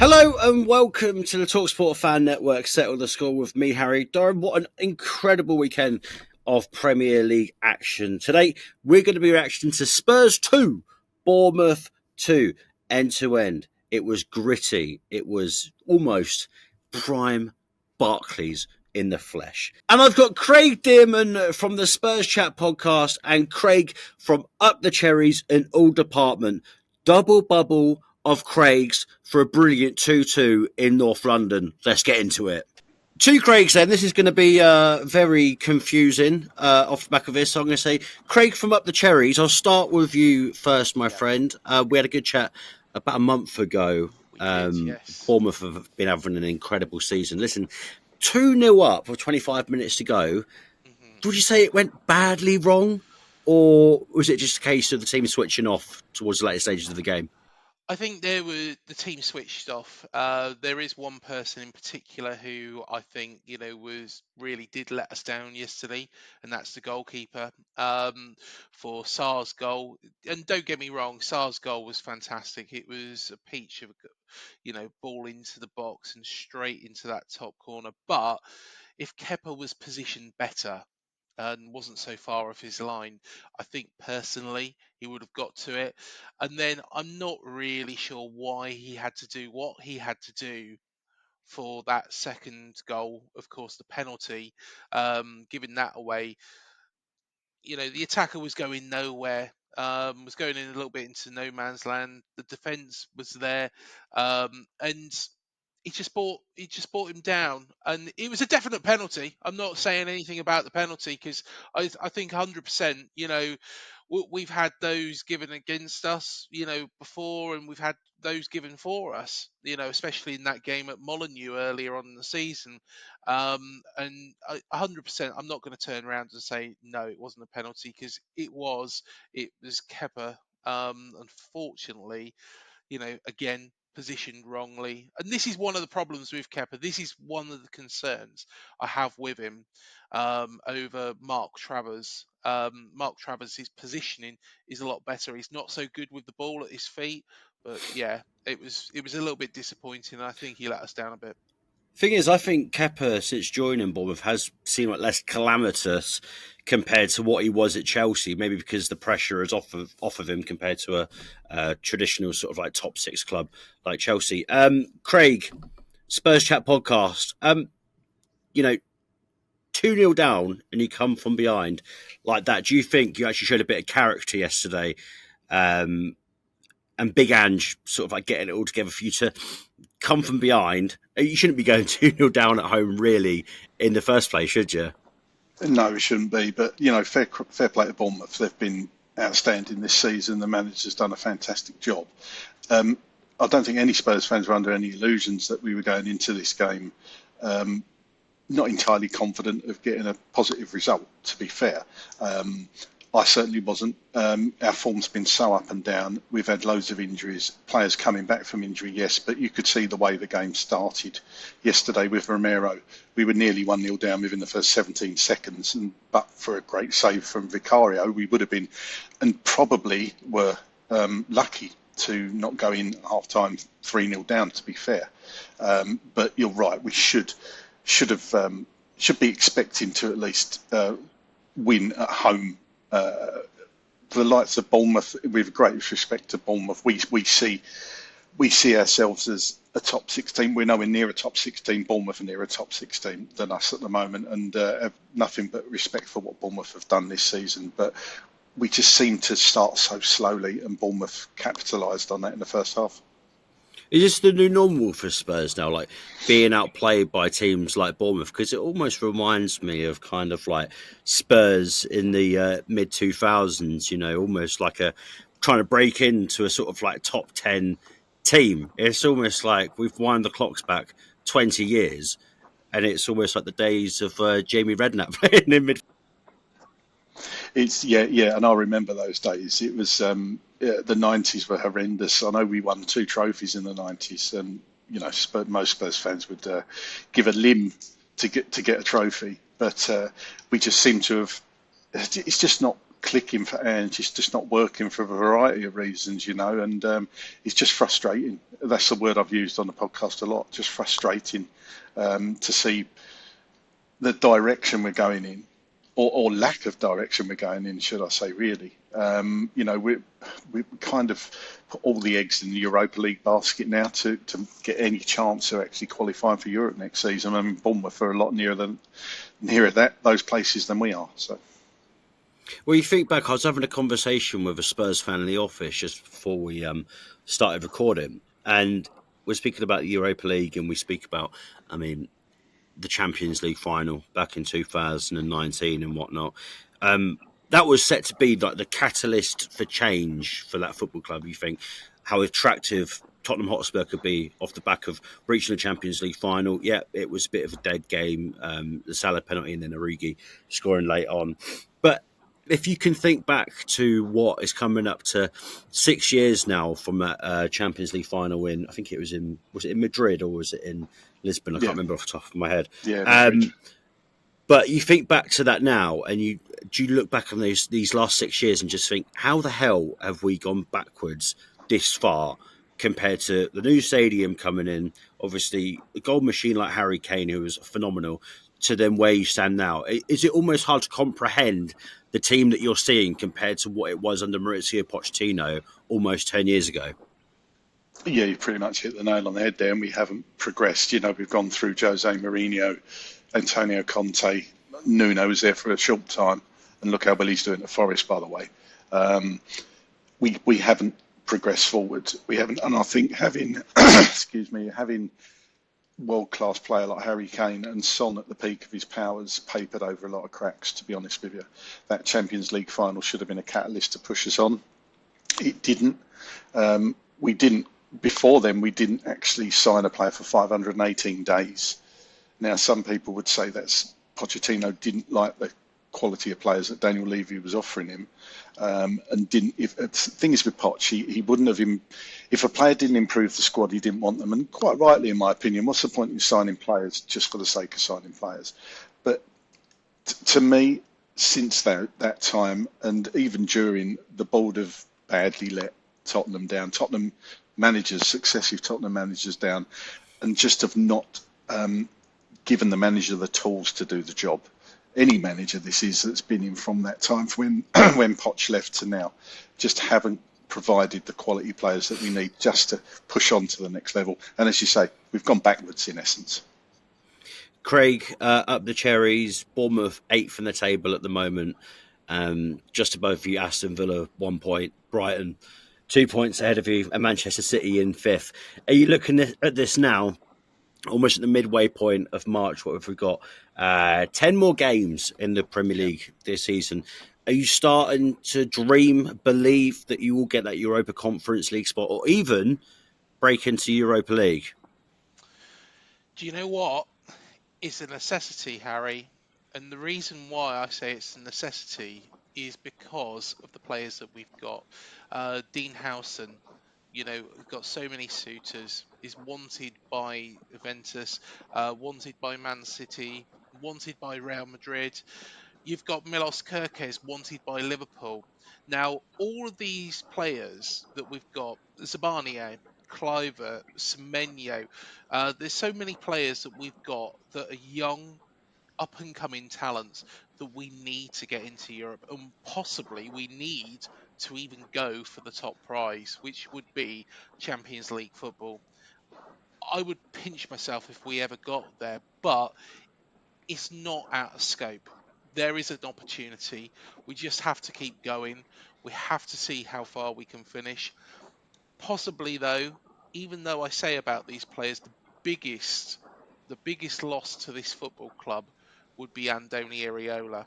Hello and welcome to the talkSPORT Fan Network. Settle the score with me, Harry. Durham, what an incredible weekend of Premier League action. Today, we're going to be reacting to Spurs 2, Bournemouth 2, end-to-end. It was gritty. It was almost prime Barclays in the flesh. And I've got Craig Dearman from the Spurs Chat Podcast and Craig from Up the Cherries in all department. Double bubble of Craig's for a brilliant 2-2 in North London. Let's get into it. Two Craigs then. This is going to be very confusing off the back of this. So I'm going to say, Craig from Up the Cherries, I'll start with you first, my friend. We had a good chat about a month ago. Yes. Bournemouth have been having an incredible season. Listen, 2-0 up with 25 minutes to go. Would you say it went badly wrong? Or was it just a case of the team switching off towards the later stages of the game? I think the team switched off. There is one person in particular who I think did let us down yesterday, and that's the goalkeeper. For Sarr's goal, and don't get me wrong, Sarr's goal was fantastic. It was a peach of ball into the box and straight into that top corner. But if Kepa was positioned better and wasn't so far off his line, I think personally he would have got to it. And then I'm not really sure why he had to do what he had to do for that second goal. Of course, the penalty, giving that away. The attacker was going nowhere. Was going in a little bit into no man's land. The defence was there, and he just brought him down, and it was a definite penalty. I'm not saying anything about the penalty because I think 100%. We've had those given against us, before, and we've had those given for us, especially in that game at Molineux earlier on in the season. And 100%, I'm not going to turn around and say no, it wasn't a penalty because it was. It was Kepa. Unfortunately, again, positioned wrongly. And this is one of the problems with Kepa. This is one of the concerns I have with him over Mark Travers. Mark Travers, his positioning is a lot better. He's not so good with the ball at his feet. But yeah, it was a little bit disappointing. I think he let us down a bit. Thing is, I think Kepa, since joining Bournemouth, has seemed like less calamitous compared to what he was at Chelsea. Maybe because the pressure is off of him compared to a traditional sort of like top six club like Chelsea. Craig, Spurs Chat Podcast. 2-0 down and you come from behind like that. Do you think you actually showed a bit of character yesterday? And Big Ange sort of like getting it all together for you to come from behind. You shouldn't be going 2-0 down at home, really, in the first place, should you? No, it shouldn't be. But, fair play to Bournemouth. They've been outstanding this season. The manager's done a fantastic job. I don't think any Spurs fans were under any illusions that we were going into this game not entirely confident of getting a positive result, to be fair. I certainly wasn't. Our form's been so up and down. We've had loads of injuries, players coming back from injury, yes, but you could see the way the game started yesterday with Romero. We were nearly 1-0 down within the first 17 seconds, but for a great save from Vicario, we would have been, and probably were lucky to not go in at half-time 3-0 down, to be fair. But you're right, we should be expecting to at least win at home. The likes of Bournemouth, with great respect to Bournemouth, we see ourselves as a top 16. We're nowhere near a top 16. Bournemouth are near a top 16 than us at the moment, and have nothing but respect for what Bournemouth have done this season. But we just seem to start so slowly, and Bournemouth capitalised on that in the first half. Is this the new normal for Spurs now, like being outplayed by teams like Bournemouth? Because it almost reminds me of kind of like Spurs in the mid-2000s, almost like trying to break into a sort of like top 10 team. It's almost like we've wound the clocks back 20 years, and it's almost like the days of Jamie Redknapp playing in mid. It's and I remember those days. It was the 90s were horrendous. I know we won 2 trophies in the 90s, and most Spurs fans would give a limb to get a trophy, but we just seem to have. It's just not clicking for Ange. It's just not working for a variety of reasons, and it's just frustrating. That's the word I've used on the podcast a lot. Just frustrating to see the direction we're going in, or lack of direction we're going in, should I say? Really, we kind of put all the eggs in the Europa League basket now to get any chance of actually qualifying for Europe next season. I mean, Bournemouth are a lot nearer those places than we are. So. Well, you think back, I was having a conversation with a Spurs fan in the office just before we started recording, and we're speaking about the Europa League, and we speak about, the Champions League final back in 2019 and whatnot. That was set to be like the catalyst for change for that football club. You think how attractive Tottenham Hotspur could be off the back of reaching the Champions League final. Yeah, it was a bit of a dead game. The Salah penalty and then Origi scoring late on. But if you can think back to what is coming up to 6 years now from that Champions League final win, I think was it in Madrid or was it in Lisbon? I can't remember off the top of my head. Yeah, but you think back to that now, and you look back on these last 6 years and just think, how the hell have we gone backwards this far compared to the new stadium coming in? Obviously, a gold machine like Harry Kane, who was phenomenal, to then where you stand now. Is it almost hard to comprehend the team that you're seeing compared to what it was under Mauricio Pochettino almost 10 years ago? Yeah, you pretty much hit the nail on the head there, and we haven't progressed. We've gone through Jose Mourinho, Antonio Conte, Nuno was there for a short time, and look how well he's doing at Forest, by the way. We haven't progressed forward. We haven't, and I think having, having world-class player like Harry Kane and Son at the peak of his powers papered over a lot of cracks, to be honest with you. That Champions League final should have been a catalyst to push us on. It didn't. Before then, we didn't actually sign a player for 518 days. Now, some people would say that's Pochettino didn't like the quality of players that Daniel Levy was offering him, and didn't. The thing is with Poch, he wouldn't have him. If a player didn't improve the squad, he didn't want them, and quite rightly, in my opinion. What's the point in signing players just for the sake of signing players? But to me, since that time, and even during, the board have badly let Tottenham down. Successive Tottenham managers down, and just have not given the manager the tools to do the job. Any manager that's been in from that time, from when Poch left to now, just haven't provided the quality players that we need just to push on to the next level. And as you say, we've gone backwards in essence. Craig, up the Cherries, Bournemouth 8th in the table at the moment, just above you, Aston Villa 1 point, Brighton 2 points ahead of you, and Manchester City in 5th. Are you looking at this now, almost at the midway point of March? What have we got? 10 more games in the Premier League this season. Are you starting to believe that you will get that Europa Conference League spot, or even break into Europa League? Do you know what? It's a necessity, Harry. And the reason why I say it's a necessity is because of the players that we've got. Dean Howson, got so many suitors, is wanted by Juventus, wanted by Man City, wanted by Real Madrid. You've got Milos Kerkez, wanted by Liverpool. Now, all of these players that we've got, Zabania, Cliver, Semenyo, there's so many players that we've got that are young, up and coming talents that we need to get into Europe, and possibly we need to even go for the top prize, which would be Champions League football. I would pinch myself if we ever got there, but it's not out of scope. There is an opportunity. We just have to keep going. We have to see how far we can finish. Possibly, though, even though I say about these players, the biggest loss to this football club would be Andoni Iraola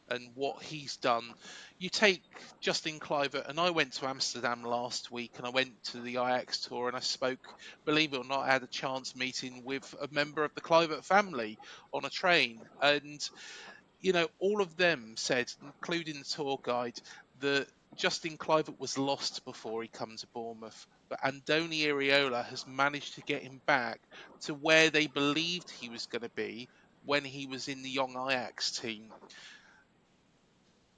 and what he's done. You take Justin Kluivert, and I went to Amsterdam last week, and I went to the Ajax tour, and I spoke, believe it or not, I had a chance meeting with a member of the Kluivert family on a train, and all of them said, including the tour guide, that Justin Kluivert was lost before he come to Bournemouth, but Andoni Iraola has managed to get him back to where they believed he was going to be when he was in the young Ajax team.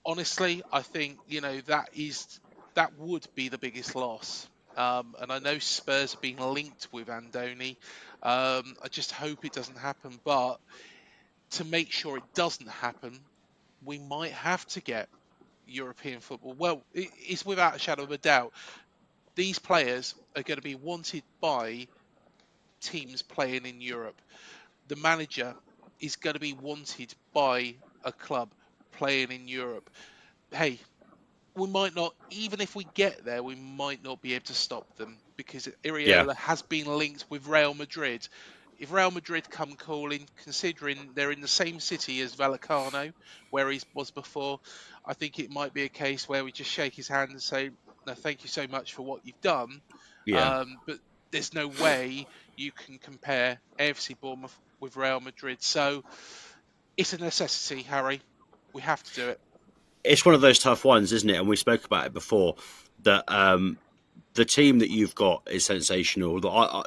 honestly, I think that would be the biggest loss. And I know Spurs have been linked with Andoni. I just hope it doesn't happen. But to make sure it doesn't happen, we might have to get European football. Well, it's without a shadow of a doubt. These players are going to be wanted by teams playing in Europe. The manager is going to be wanted by a club playing in Europe. Hey, we might not, even if we get there, we might not be able to stop them because Yeah, Iraola has been linked with Real Madrid. If Real Madrid come calling, considering they're in the same city as Vallecano, where he was before, I think it might be a case where we just shake his hand and say, "No, thank you so much for what you've done." yeah. But there's no way you can compare AFC Bournemouth with Real Madrid. So it's a necessity, Harry. We have to do it. It's one of those tough ones, isn't it? And we spoke about it before that the team that you've got is sensational.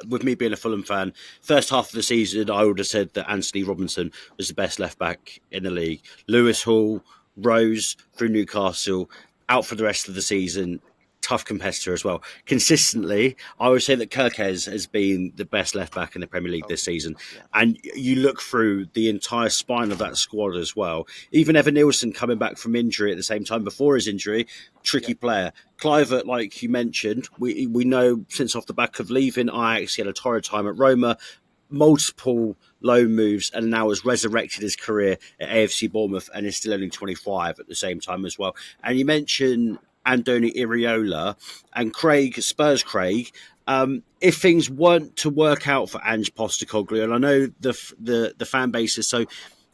With me being a Fulham fan, first half of the season, I would have said that Anthony Robinson was the best left back in the league. Yeah, Lewis Hall, Rose through Newcastle, out for the rest of the season. Tough competitor as well. Consistently, I would say that Kirkes has been the best left back in the Premier League oh, this season. yeah, And you look through the entire spine of that squad as well. Even Evan Nielsen coming back from injury at the same time before his injury, yeah, tricky player. Clivert, like you mentioned, we know since off the back of leaving Ajax, he had a torrid time at Roma, multiple loan moves, and now has resurrected his career at AFC Bournemouth and is still only 25 at the same time as well. And you mentioned Andoni Iraola and Spurs Craig. If things weren't to work out for Ange Postecoglou, and I know the fan base is so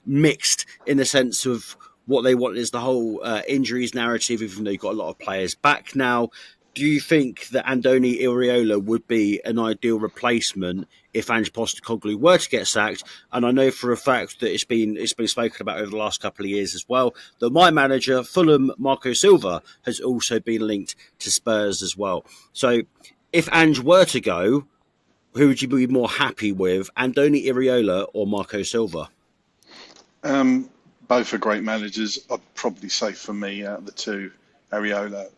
mixed in the sense of what they want is the whole injuries narrative, even though you've got a lot of players back now. Do you think that Andoni Iraola would be an ideal replacement if Ange Postecoglou were to get sacked? And I know for a fact that it's been spoken about over the last couple of years as well, that my manager, Fulham, Marco Silva, has also been linked to Spurs as well. So if Ange were to go, who would you be more happy with, Andoni Iraola or Marco Silva? Both are great managers. I'd probably say for me, out of the two, Ariola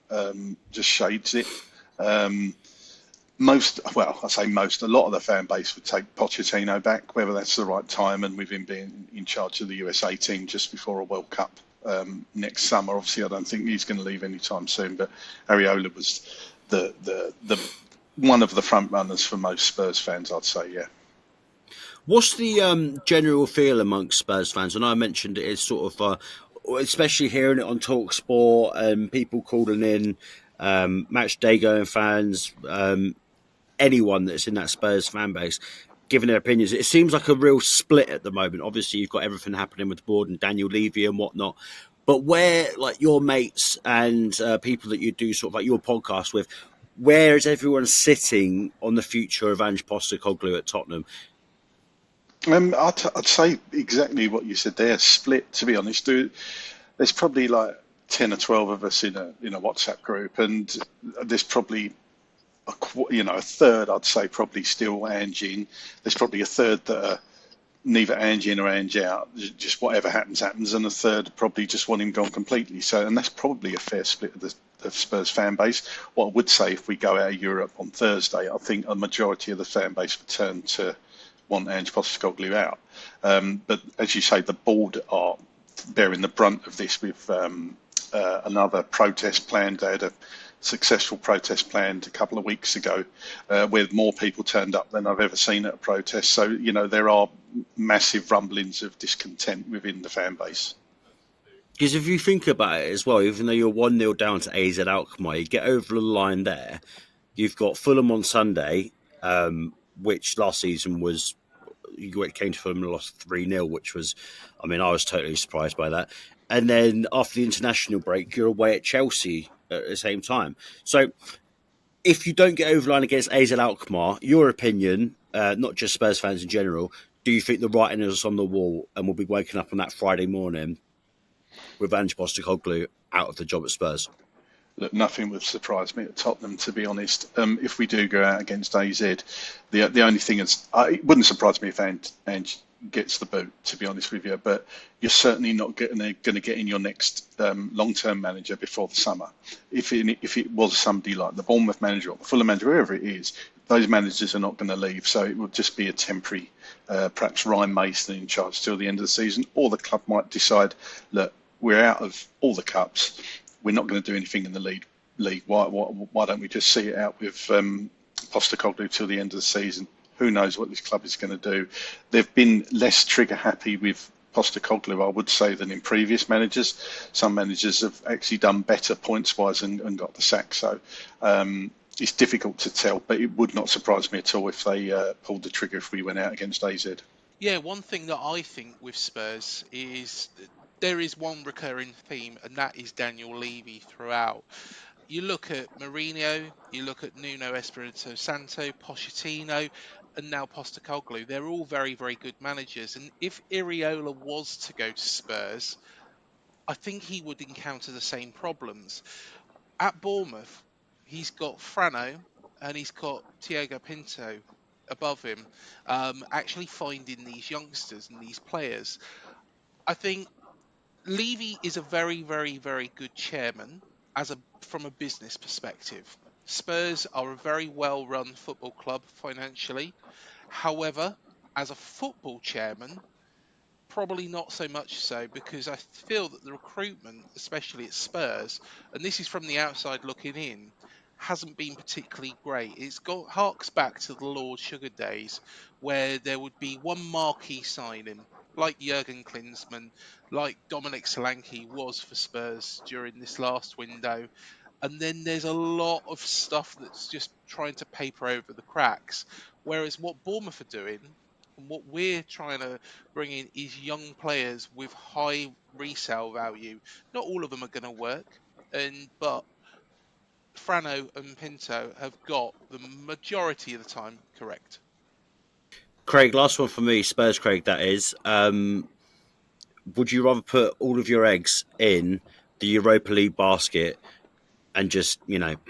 just shades it. I say most, a lot of the fan base would take Pochettino back, whether that's the right time and with him being in charge of the USA team just before a World Cup next summer. Obviously, I don't think he's going to leave anytime soon, but Ariola was the one of the front runners for most Spurs fans, I'd say, yeah. What's the general feel amongst Spurs fans? And I mentioned it is sort of, especially hearing it on talkSPORT and people calling in, match day going fans, anyone that's in that Spurs fan base, giving their opinions. It seems like a real split at the moment. Obviously, you've got everything happening with the board and Daniel Levy and whatnot. But where, like your mates and people that you do sort of like your podcast with, where is everyone sitting on the future of Ange Postecoglou at Tottenham? I'd say exactly what you said there. Split, to be honest. There's probably like 10 or 12 of us in a WhatsApp group, and there's probably a third, I'd say, probably still Ange in. There's probably a third that are neither Ange in or Ange out, just whatever happens, and a third probably just want him gone completely. So, and that's probably a fair split of the Spurs fan base. What I would say, if we go out of Europe on Thursday, I think a majority of the fan base would turn to want Ange Postecoglou out. But as you say, the board are bearing the brunt of this with another protest planned. They had a successful protest planned a couple of weeks ago where more people turned up than I've ever seen at a protest. So, there are massive rumblings of discontent within the fan base. Because if you think about it as well, even though you're 1-0 down to AZ Alkmaar, you get over the line there. You've got Fulham on Sunday, which last season came to Fulham and lost 3-0, which was, I was totally surprised by that. And then after the international break, you're away at Chelsea at the same time. So if you don't get over the line against AZ Alkmaar, your opinion, not just Spurs fans in general, do you think the writing is on the wall and we'll be waking up on that Friday morning with Ange Postecoglou out of the job at Spurs? Look, nothing would surprise me at Tottenham, to be honest. If we do go out against AZ, the only thing is, it wouldn't surprise me if Ange gets the boot, to be honest with you. But you're certainly not going to get in your next long-term manager before the summer. If it was somebody like the Bournemouth manager or the Fulham manager, whoever it is, those managers are not going to leave. So it will just be a temporary, perhaps Ryan Mason in charge till the end of the season, or the club might decide, look, we're out of all the cups. We're not going to do anything in the league. Why don't we just see it out with Postecoglou till the end of the season? Who knows what this club is going to do? They've been less trigger happy with Postecoglou, I would say, than in previous managers. Some managers have actually done better points-wise and got the sack. So it's difficult to tell, but it would not surprise me at all if they pulled the trigger if we went out against AZ. Yeah, one thing that I think with Spurs is there is one recurring theme, and that is Daniel Levy throughout. You look at Mourinho, you look at Nuno Espirito Santo, Pochettino, and now Postecoglou. They're all very, very good managers. And if Iraola was to go to Spurs, I think he would encounter the same problems. At Bournemouth, he's got Frano and he's got Thiago Pinto above him, actually finding these youngsters and these players. I think Levy is a very, very, very good chairman from a business perspective. Spurs are a very well-run football club financially. However, as a football chairman, probably not so much so, because I feel that the recruitment, especially at Spurs, and this is from the outside looking in, hasn't been particularly great. Harks back to the Lord Sugar days, where there would be one marquee signing, like Jurgen Klinsmann, like Dominic Solanke was for Spurs during this last window. And then there's a lot of stuff that's just trying to paper over the cracks. Whereas what Bournemouth are doing, and what we're trying to bring in, is young players with high resale value. Not all of them are going to work, but Frano and Pinto have got the majority of the time correct. Craig, last one for me, Spurs Craig, that is. Would you rather put all of your eggs in the Europa League basket and just,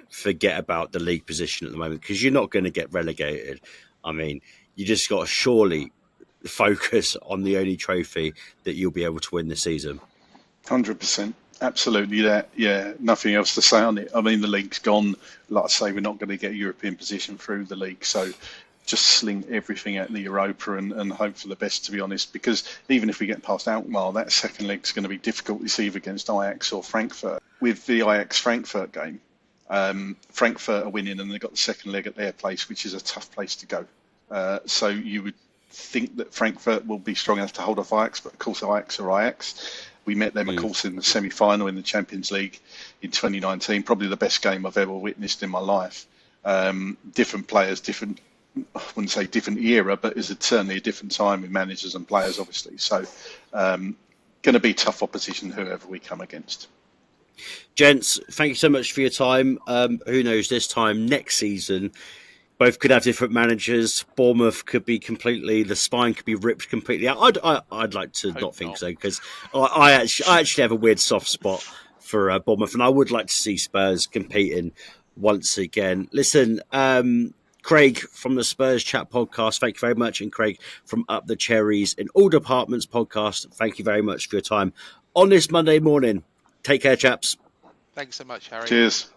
forget about the league position at the moment? Because you're not going to get relegated. I mean, you just got to surely focus on the only trophy that you'll be able to win this season. 100%. Absolutely that. Yeah, nothing else to say on it. I mean, the league's gone. Like I say, we're not going to get a European position through the league. So just sling everything at the Europa and hope for the best, to be honest, because even if we get past Alkmaar, that second leg's going to be difficult. It's either against Ajax or Frankfurt. With the Ajax-Frankfurt game, Frankfurt are winning and they've got the second leg at their place, which is a tough place to go. So you would think that Frankfurt will be strong enough to hold off Ajax, but of course Ajax are Ajax. We met them, of course, in the semi-final in the Champions League in 2019, probably the best game I've ever witnessed in my life. Different players, I wouldn't say different era, but it's certainly a different time with managers and players, obviously. So going to be tough opposition, whoever we come against. Gents, thank you so much for your time. Who knows, this time next season, both could have different managers. Bournemouth could be the spine could be ripped completely out. I'd like to not think so, because I actually have a weird soft spot for Bournemouth, and I would like to see Spurs competing once again. Listen, Craig from the Spurs Chat Podcast, thank you very much. And Craig from Up the Cherries in All Departments Podcast, thank you very much for your time on this Monday morning. Take care, chaps. Thanks so much, Harry. Cheers.